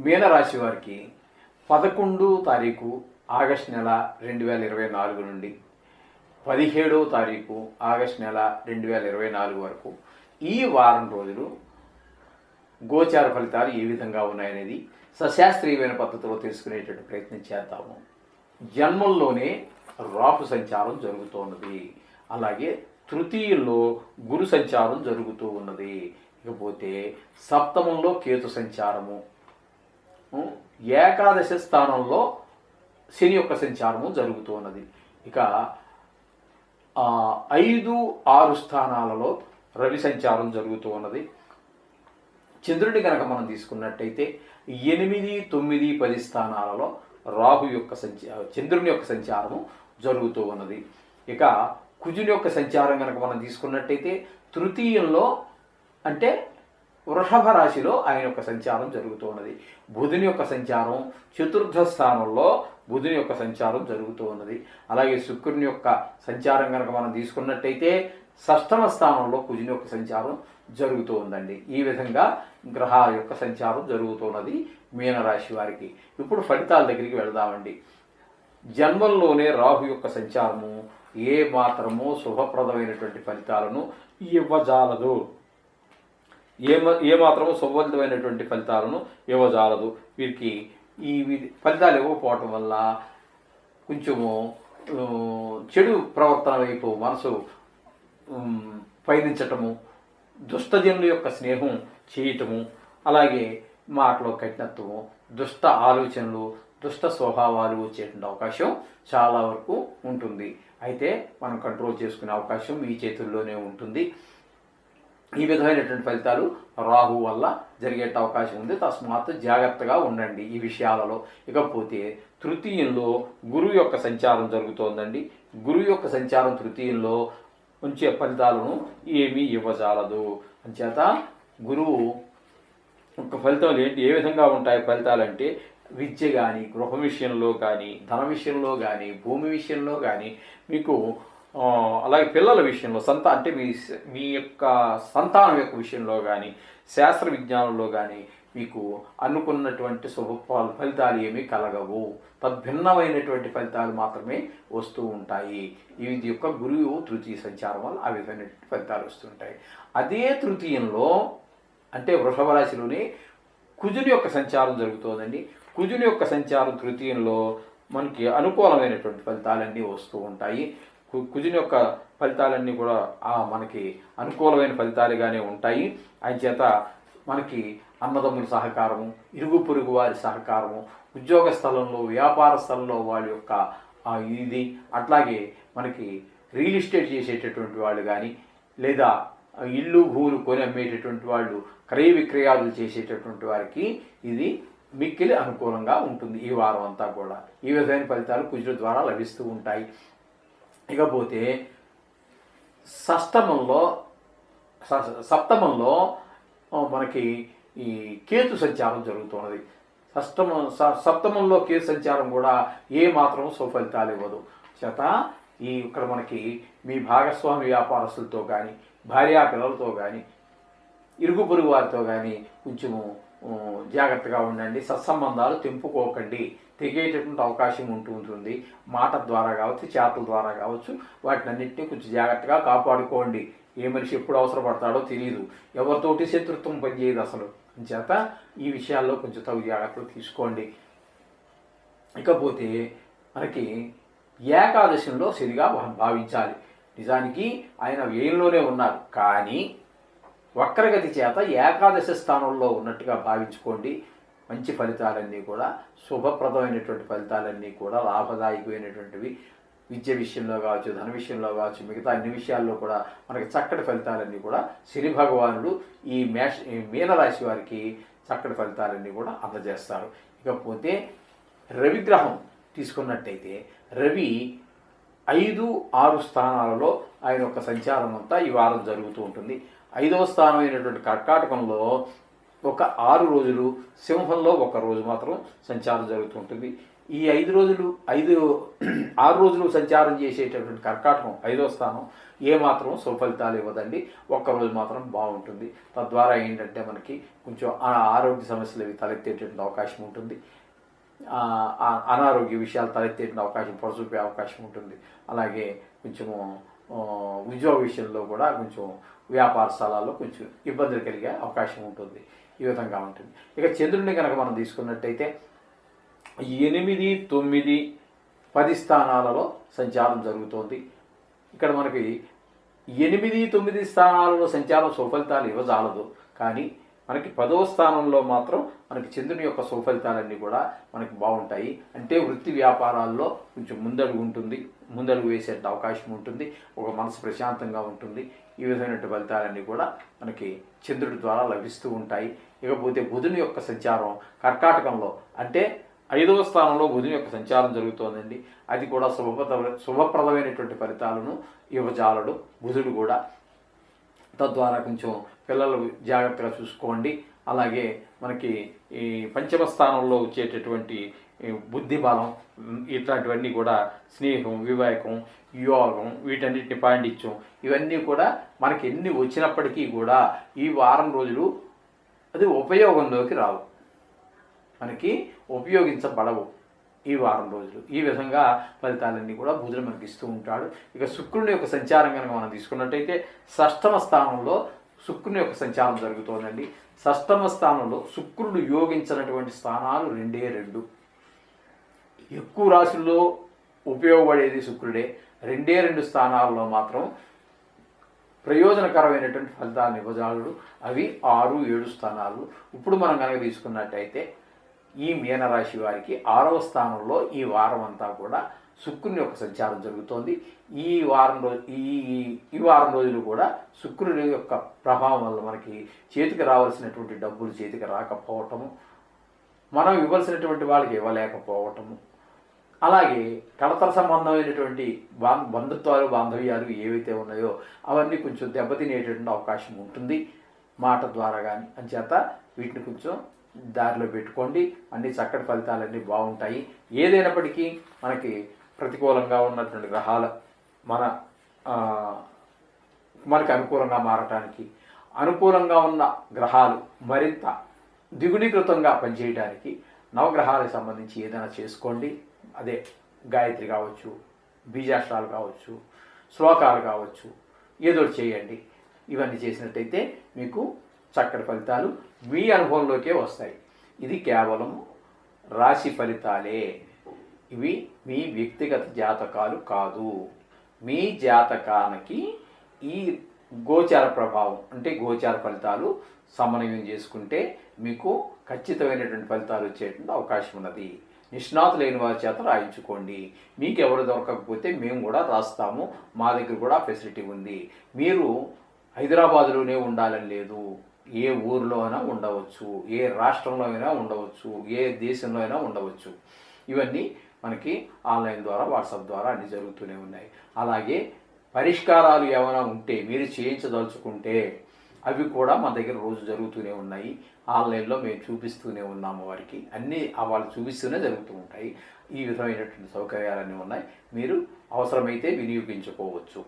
మీనరాశి వారికి 11వ తారీఖు ఆగస్టు నెల 2024 నుండి 17వ తారీఖు ఆగస్టు నెల 2024 వరకు ఈ వారం రోజులు గోచార ఫలితాలు ఏ విధంగా ఉన్నాయనేది సశాస్త్రీయమైన పద్ధతిలో తెలుసుకునేటువంటి ప్రయత్నం చేద్దాము. జన్మంలోనే రాహు సంచారం జరుగుతున్నది, అలాగే తృతీయంలో గురు సంచారం జరుగుతూ ఉన్నది, ఇకపోతే సప్తమంలో కేతు సంచారము, ఏకాదశ స్థానంలో శని యొక్క సంచారము జరుగుతూ ఉన్నది. ఇక 5, 6 స్థానాలలో రవి సంచారం జరుగుతూ ఉన్నది. చంద్రుడి కనుక మనం తీసుకున్నట్టయితే 8, 9, 10 స్థానాలలో రాహు యొక్క చంద్రుని యొక్క సంచారము జరుగుతూ ఉన్నది. ఇక కుజుని యొక్క సంచారం కనుక మనం తీసుకున్నట్టయితే తృతీయంలో అంటే వృషభ రాశిలో ఆయన యొక్క సంచారం జరుగుతూ ఉన్నది. బుధుని యొక్క సంచారం చతుర్థ స్థానంలో బుధుని యొక్క సంచారం జరుగుతూ ఉన్నది. అలాగే శుక్రుని యొక్క సంచారం కనుక మనం తీసుకున్నట్టయితే షష్టమ స్థానంలో కుజుని యొక్క సంచారం జరుగుతూ ఉందండి. ఈ విధంగా గ్రహాల యొక్క సంచారం జరుగుతున్నది మీనరాశి వారికి. ఇప్పుడు ఫలితాల దగ్గరికి వెళదామండి. జన్మంలోనే రాహు యొక్క సంచారము ఏ మాత్రమో శుభప్రదమైనటువంటి ఫలితాలను ఇవ్వజాలదు, ఏమాత్రము శుభప్రదమైనటువంటి ఫలితాలను ఇవ్వజాలదు. వీరికి ఈ ఫలితాలు ఇవ్వకపోవటం వల్ల కొంచెము చెడు ప్రవర్తన వైపు మనసు పయనించటము, దుష్టజనుల యొక్క స్నేహం చేయటము, అలాగే మాటలో కఠినత్వము, దుష్ట ఆలోచనలు, దుష్ట స్వభావాలు వచ్చేటువంటి అవకాశం చాలా వరకు ఉంటుంది. అయితే మనం కంట్రోల్ చేసుకునే అవకాశం మీ చేతుల్లోనే ఉంటుంది. ఈ విధమైనటువంటి ఫలితాలు రాహు వల్ల జరిగే అవకాశం ఉంది. తస్మాత్ జాగ్రత్తగా ఉండండి ఈ విషయాలలో. ఇకపోతే తృతీయంలో గురువు యొక్క సంచారం జరుగుతోందండి. గురువు యొక్క సంచారం తృతీయంలో ఉంచే ఫలితాలను ఏమీ ఇవ్వజాలదు. అంచేత గురువు యొక్క ఫలితాలు ఏంటి, ఏ విధంగా ఉంటాయి ఫలితాలంటే విద్య కానీ, గృహ విషయంలో కానీ, ధన విషయంలో కానీ, భూమి విషయంలో కానీ, మీకు అలాగే పిల్లల విషయంలో అంటే మీ యొక్క సంతానం యొక్క విషయంలో కానీ, శాస్త్ర విజ్ఞానంలో కానీ మీకు అనుకున్నటువంటి ఫలితాలు ఏమీ కలగవు. తద్భిన్నమైనటువంటి ఫలితాలు మాత్రమే వస్తూ ఉంటాయి. ఇది యొక్క గురువు తృతీయ సంచారం వల్ల ఆ విధమైనటువంటి ఫలితాలు వస్తుంటాయి. అదే తృతీయంలో అంటే వృషభ రాశిలోనే కుజుని యొక్క సంచారం జరుగుతుందండి. కుజుని యొక్క సంచారం తృతీయంలో మనకి అనుకూలమైనటువంటి ఫలితాలన్నీ వస్తూ ఉంటాయి. కుజుని యొక్క ఫలితాలన్నీ కూడా మనకి అనుకూలమైన ఫలితాలుగానే ఉంటాయి. ఆయన చేత మనకి అన్నదమ్ముల సహకారము, ఇరుగు పొరుగు వారి సహకారము, ఉద్యోగ స్థలంలో, వ్యాపార స్థలంలో వాళ్ళ యొక్క ఇది, అట్లాగే మనకి రియల్ ఎస్టేట్ చేసేటటువంటి వాళ్ళు కానీ, లేదా ఇల్లు భూములు కొని అమ్మేటటువంటి వాళ్ళు, క్రయ విక్రయాలు చేసేటటువంటి వారికి ఇది మిక్కిలి అనుకూలంగా ఉంటుంది ఈ వారం అంతా కూడా. ఈ విధమైన ఫలితాలు కుజుల ద్వారా లభిస్తూ ఉంటాయి. ఇకపోతే సప్తమంలో మనకి ఈ కేతు సంచారం జరుగుతున్నది. సప్తమంలో కేతు సంచారం కూడా ఏ మాత్రం సుఫలితాలు ఇవ్వదు. చేత ఇక్కడ మనకి మీ భాగస్వామి వ్యాపారస్తులతో కానీ, భార్యా పిల్లలతో కానీ, ఇరుగు పొరుగు వారితో కానీ కొంచెము జాగ్రత్తగా ఉండండి. సత్సంబంధాలు తెంపుకోకండి. తెగేటటువంటి అవకాశం ఉంటుంది. మాట ద్వారా కావచ్చు, చేతల ద్వారా కావచ్చు, వాటిని అన్నింటినీ కొంచెం జాగ్రత్తగా కాపాడుకోండి. ఏ మనిషి ఎప్పుడు అవసరపడతాడో తెలియదు. ఎవరితోటి శత్రుత్వం పనిచేయదు అసలు. చేత ఈ విషయాల్లో కొంచెం తగు జాగ్రత్తలు తీసుకోండి. ఇకపోతే మనకి ఏకాదశంలో శనిగా భావించాలి. నిజానికి ఆయన వ్యయంలోనే ఉన్నారు, కానీ వక్రగతి చేత ఏకాదశ స్థానంలో ఉన్నట్టుగా భావించుకోండి. మంచి ఫలితాలన్నీ కూడా, శుభప్రదమైనటువంటి ఫలితాలన్నీ కూడా, లాభదాయకమైనటువంటివి. విద్య విషయంలో కావచ్చు, ధన విషయంలో కావచ్చు, మిగతా అన్ని విషయాల్లో కూడా మనకి చక్కటి ఫలితాలన్నీ కూడా శని భగవానుడు ఈ మీనరాశి వారికి చక్కటి ఫలితాలన్నీ కూడా అందజేస్తారు. ఇకపోతే రవిగ్రహం తీసుకున్నట్టయితే రవి 5, 6 స్థానాలలో ఆయన యొక్క సంచారం అంతా ఈ వారం జరుగుతూ ఉంటుంది. 5వ స్థానమైనటువంటి కర్కాటకంలో ఒక 6 రోజులు, సింహంలో 1 రోజు మాత్రం సంచారం జరుగుతుంటుంది. ఈ 6 రోజులు సంచారం చేసేటటువంటి కర్కాటకం 5వ స్థానం ఏమాత్రం సుఫలితాలు ఇవ్వదండి. ఒక్కరోజు మాత్రం బాగుంటుంది. తద్వారా ఏంటంటే మనకి కొంచెం ఆరోగ్య సమస్యలు ఇవి తలెత్తేటటువంటి అవకాశం ఉంటుంది. అనారోగ్య విషయాలు తలెత్తేటువంటి అవకాశం పొరచూపే అవకాశం ఉంటుంది. అలాగే కొంచెము ఉద్యోగ విషయంలో కూడా కొంచెం వ్యాపార స్థలాల్లో కొంచెం ఇబ్బందులు కలిగే అవకాశం ఉంటుంది. ఈ విధంగా ఉంటుంది. ఇక చంద్రుడిని కనుక మనం తీసుకున్నట్టయితే 8, 9, 10 స్థానాలలో సంచారం జరుగుతోంది. ఇక్కడ మనకి 8, 9 స్థానాలలో సంచారం సుఫలితాలు ఇవ్వజాలదు. కానీ మనకి 10వ స్థానంలో మాత్రం మనకి చంద్రుని యొక్క సుఫలితాలన్నీ కూడా మనకి బాగుంటాయి. అంటే వృత్తి వ్యాపారాల్లో కొంచెం ముందడుగు వేసే అవకాశం ఉంటుంది. ఒక మనసు ప్రశాంతంగా ఉంటుంది. ఈ విధమైనటువంటి ఫలితాలన్నీ కూడా మనకి చంద్రుడి ద్వారా లభిస్తూ ఉంటాయి. ఇకపోతే బుధుని యొక్క సంచారం కర్కాటకంలో అంటే 5వ స్థానంలో బుధుని యొక్క సంచారం జరుగుతోందండి. అది కూడా శుభప్రదమైనటువంటి ఫలితాలను ఇవ్వజాలడు బుధుడు కూడా. తద్వారా కొంచెం పిల్లలు జాగ్రత్తగా చూసుకోండి. అలాగే మనకి ఈ 5వ స్థానంలో వచ్చేటటువంటి బుద్ధి బలం ఇట్లాంటివన్నీ కూడా స్నేహం, వివేకం, యోగం, వీటన్నిటిని పాండిత్యం ఇవన్నీ కూడా మనకి ఎన్ని వచ్చినప్పటికీ కూడా ఈ వారం రోజులు అది ఉపయోగంలోకి రావు, మనకి ఉపయోగించబడవు ఈ వారం రోజులు. ఈ విధంగా ఫలితాలన్నీ కూడా బుధుడు మనకి ఇస్తూ ఉంటాడు. ఇక శుక్రుని యొక్క సంచారం కనుక మనం తీసుకున్నట్టయితే 6వ స్థానంలో శుక్రుని యొక్క సంచారం జరుగుతోందండి. 6వ స్థానంలో శుక్రుడు యోగించినటువంటి స్థానాలు 2. ఎక్కువ రాశుల్లో ఉపయోగపడేది శుక్రుడే. 2 స్థానాల్లో మాత్రం ప్రయోజనకరమైనటువంటి ఫలితాలను ఇవ్వజాలుడు. అవి 6, 7 స్థానాలు. ఇప్పుడు మనం కనుక తీసుకున్నట్టయితే ఈ మీనరాశి వారికి 6వ స్థానంలో ఈ వారం అంతా కూడా శుక్రుని యొక్క సంచారం జరుగుతోంది. ఈ వారం రోజులు కూడా శుక్రుని యొక్క ప్రభావం వల్ల మనకి చేతికి రావాల్సినటువంటి డబ్బులు చేతికి రాకపోవటము, మనం ఇవ్వాల్సినటువంటి వాళ్ళకి ఇవ్వలేకపోవటము, అలాగే కడతల సంబంధమైనటువంటి బంధుత్వాలు, బాంధవ్యాలు ఏవైతే ఉన్నాయో అవన్నీ కొంచెం దెబ్బతినేటటువంటి అవకాశం ఉంటుంది మాట ద్వారా కానీ. అంచేత వీటిని కొంచెం దారిలో పెట్టుకోండి. అన్ని చక్కటి ఫలితాలన్నీ బాగుంటాయి. ఏదైనప్పటికీ మనకి ప్రతికూలంగా ఉన్నటువంటి గ్రహాలు మనకి అనుకూలంగా మారటానికి, అనుకూలంగా ఉన్న గ్రహాలు మరింత ద్విగుణీకృతంగా పనిచేయడానికి నవగ్రహాలకు సంబంధించి ఏదైనా చేసుకోండి. అదే గాయత్రి కావచ్చు, బీజాక్షరాలు కావచ్చు, శ్లోకాలు కావచ్చు, ఏదో చేయండి. ఇవన్నీ చేసినట్టయితే మీకు చక్కటి ఫలితాలు మీ అనుభవంలోకే వస్తాయి. ఇది కేవలం రాశి ఫలితాలే. ఇవి మీ వ్యక్తిగత జాతకాలు కాదు. మీ జాతకానికి ఈ గోచార ప్రభావం అంటే గోచార ఫలితాలు సమన్వయం చేసుకుంటే మీకు ఖచ్చితమైనటువంటి ఫలితాలు వచ్చేటువంటి అవకాశం ఉన్నది. నిష్ణాతులైన వారి చేత రాయించుకోండి. మీకు ఎవరు దొరకకపోతే మేము కూడా రాస్తాము. మా దగ్గర కూడా ఫెసిలిటీ ఉంది. మీరు హైదరాబాదులోనే ఉండాలని లేదు. ఏ ఊరిలో అయినా ఉండవచ్చు, ఏ రాష్ట్రంలో అయినా ఉండవచ్చు, ఏ దేశంలో అయినా ఉండవచ్చు. ఇవన్నీ మనకి ఆన్లైన్ ద్వారా, వాట్సాప్ ద్వారా అన్నీ జరుగుతూనే ఉన్నాయి. అలాగే పరిష్కారాలు ఏమైనా ఉంటే మీరు చేయించదలుచుకుంటే అవి కూడా మా దగ్గర రోజు జరుగుతూనే ఉన్నాయి. ఆన్లైన్లో మేము చూపిస్తూనే ఉన్నాము. వారికి అన్నీ వాళ్ళు చూపిస్తూనే జరుగుతూ ఉంటాయి. ఈ విధమైనటువంటి సౌకర్యాలన్నీ ఉన్నాయి. మీరు అవసరమైతే వినియోగించుకోవచ్చు.